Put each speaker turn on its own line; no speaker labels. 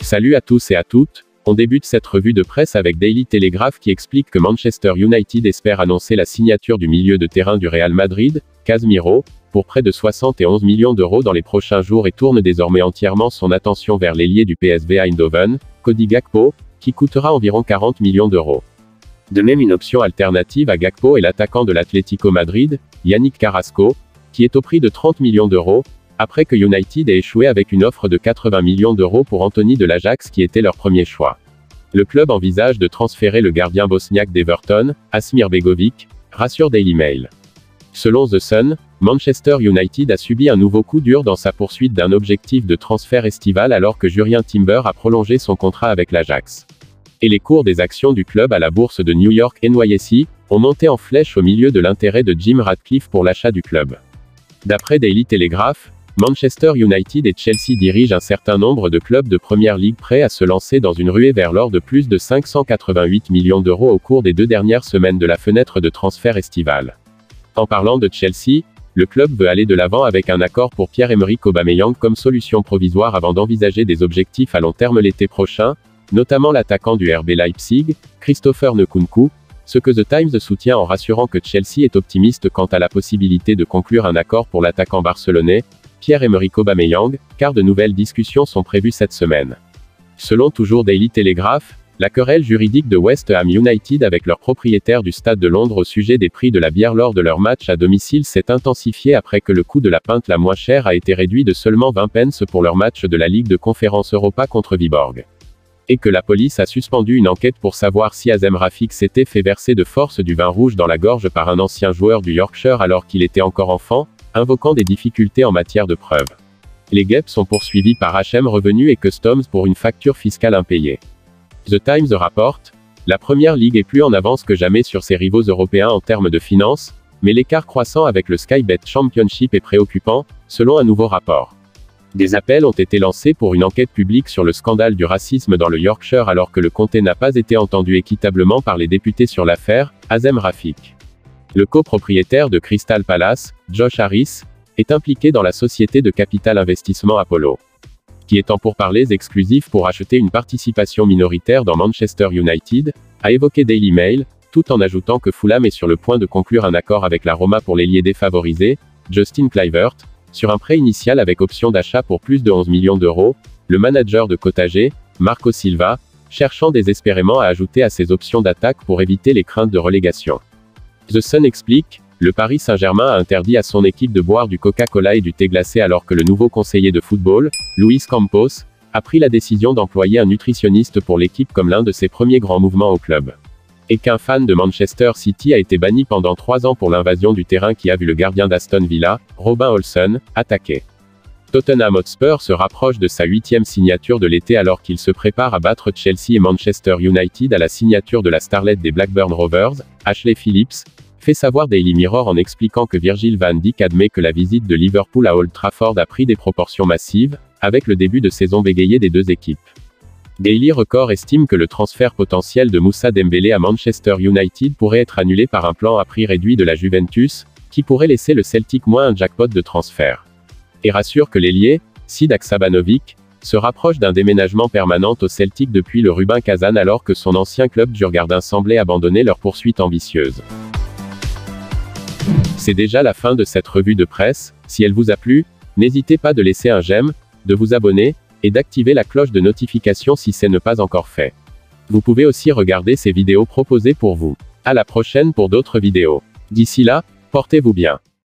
Salut à tous et à toutes, on débute cette revue de presse avec Daily Telegraph qui explique que Manchester United espère annoncer la signature du milieu de terrain du Real Madrid, Casemiro, pour près de 71 millions d'euros dans les prochains jours et tourne désormais entièrement son attention vers l'ailier du PSV Eindhoven, Cody Gakpo, qui coûtera environ 40 millions d'euros. De même, une option alternative à Gakpo est l'attaquant de l'Atlético Madrid, Yannick Carrasco, qui est au prix de 30 millions d'euros, après que United ait échoué avec une offre de 80 millions d'euros pour Anthony de l'Ajax qui était leur premier choix. Le club envisage de transférer le gardien bosniaque d'Everton, Asmir Begovic, rassure Daily Mail. Selon The Sun, Manchester United a subi un nouveau coup dur dans sa poursuite d'un objectif de transfert estival alors que Jurrien Timber a prolongé son contrat avec l'Ajax. Et les cours des actions du club à la bourse de New York NYSE ont monté en flèche au milieu de l'intérêt de Jim Ratcliffe pour l'achat du club. D'après Daily Telegraph, Manchester United et Chelsea dirigent un certain nombre de clubs de Première Ligue prêts à se lancer dans une ruée vers l'or de plus de 588 millions d'euros au cours des 2 dernières semaines de la fenêtre de transfert estivale. En parlant de Chelsea, le club veut aller de l'avant avec un accord pour Pierre-Emerick Aubameyang comme solution provisoire avant d'envisager des objectifs à long terme l'été prochain, notamment l'attaquant du RB Leipzig, Christopher Nkunku, ce que The Times soutient en rassurant que Chelsea est optimiste quant à la possibilité de conclure un accord pour l'attaquant barcelonais, Pierre-Emerick Aubameyang, car de nouvelles discussions sont prévues cette semaine. Selon toujours Daily Telegraph, la querelle juridique de West Ham United avec leur propriétaire du Stade de Londres au sujet des prix de la bière lors de leur match à domicile s'est intensifiée après que le coût de la pinte la moins chère a été réduit de seulement 20 pence pour leur match de la Ligue de Conférence Europa contre Viborg. Et que la police a suspendu une enquête pour savoir si Azem Rafik s'était fait verser de force du vin rouge dans la gorge par un ancien joueur du Yorkshire alors qu'il était encore enfant, invoquant des difficultés en matière de preuves. Les guêpes sont poursuivis par HM Revenus et Customs pour une facture fiscale impayée. The Times rapporte, la Première Ligue est plus en avance que jamais sur ses rivaux européens en termes de finances, mais l'écart croissant avec le Sky Bet Championship est préoccupant, selon un nouveau rapport. Des appels ont été lancés pour une enquête publique sur le scandale du racisme dans le Yorkshire alors que le comté n'a pas été entendu équitablement par les députés sur l'affaire, Azem Rafik. Le copropriétaire de Crystal Palace, Josh Harris, est impliqué dans la société de capital investissement Apollo, qui est en pourparlers exclusifs pour acheter une participation minoritaire dans Manchester United, a évoqué Daily Mail, tout en ajoutant que Fulham est sur le point de conclure un accord avec la Roma pour l'ailier défavorisé, Justin Kluivert, sur un prêt initial avec option d'achat pour plus de 11 millions d'euros, le manager de Cottagé, Marco Silva, cherchant désespérément à ajouter à ses options d'attaque pour éviter les craintes de relégation. The Sun explique, le Paris Saint-Germain a interdit à son équipe de boire du Coca-Cola et du thé glacé alors que le nouveau conseiller de football, Luis Campos, a pris la décision d'employer un nutritionniste pour l'équipe comme l'un de ses premiers grands mouvements au club. Et qu'un fan de Manchester City a été banni pendant 3 ans pour l'invasion du terrain qui a vu le gardien d'Aston Villa, Robin Olsen, attaquer. Tottenham Hotspur se rapproche de sa 8e signature de l'été alors qu'il se prépare à battre Chelsea et Manchester United à la signature de la starlet des Blackburn Rovers, Ashley Phillips, fait savoir Daily Mirror en expliquant que Virgil van Dijk admet que la visite de Liverpool à Old Trafford a pris des proportions massives, avec le début de saison bégayé des deux équipes. Daily Record estime que le transfert potentiel de Moussa Dembélé à Manchester United pourrait être annulé par un plan à prix réduit de la Juventus, qui pourrait laisser le Celtic moins un jackpot de transfert. Et rassure que l'ailier, Sid Aksabanovic, se rapproche d'un déménagement permanent au Celtic depuis le Rubin Kazan alors que son ancien club Djurgården semblait abandonner leur poursuite ambitieuse. C'est déjà la fin de cette revue de presse. Si elle vous a plu, n'hésitez pas de laisser un j'aime, de vous abonner, et d'activer la cloche de notification si ce n'est pas encore fait. Vous pouvez aussi regarder ces vidéos proposées pour vous. À la prochaine pour d'autres vidéos. D'ici là, portez-vous bien.